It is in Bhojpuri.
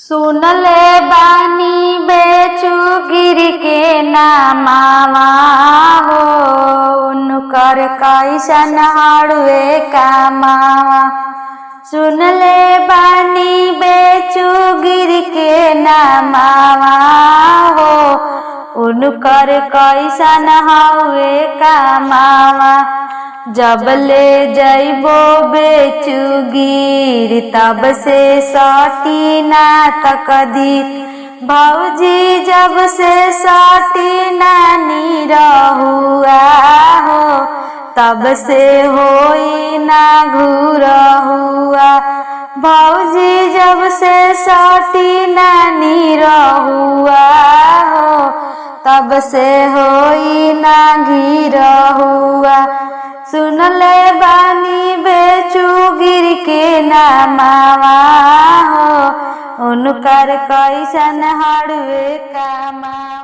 सुनले बानी बेचू गिर के नामावा हो, उनकर कैसन हड़ुए कामावा। सुनले बानी बेचू गिर के नामावा हो, उनकर कैसन हड़ुए कामावा। जब ले जइबो बेचू गिर तब से सटी ना तकदीर, भौजी जब से सटी नानी रहुआ हो, तब से होई ना घुरहुआ। भौजी जब से सटी नानी रहुआ हो, तब से होई ना घिरहुआ। सुनले बानी बेचू गिर के नामावा हो, उनकर कैसन हड़ुए कामा।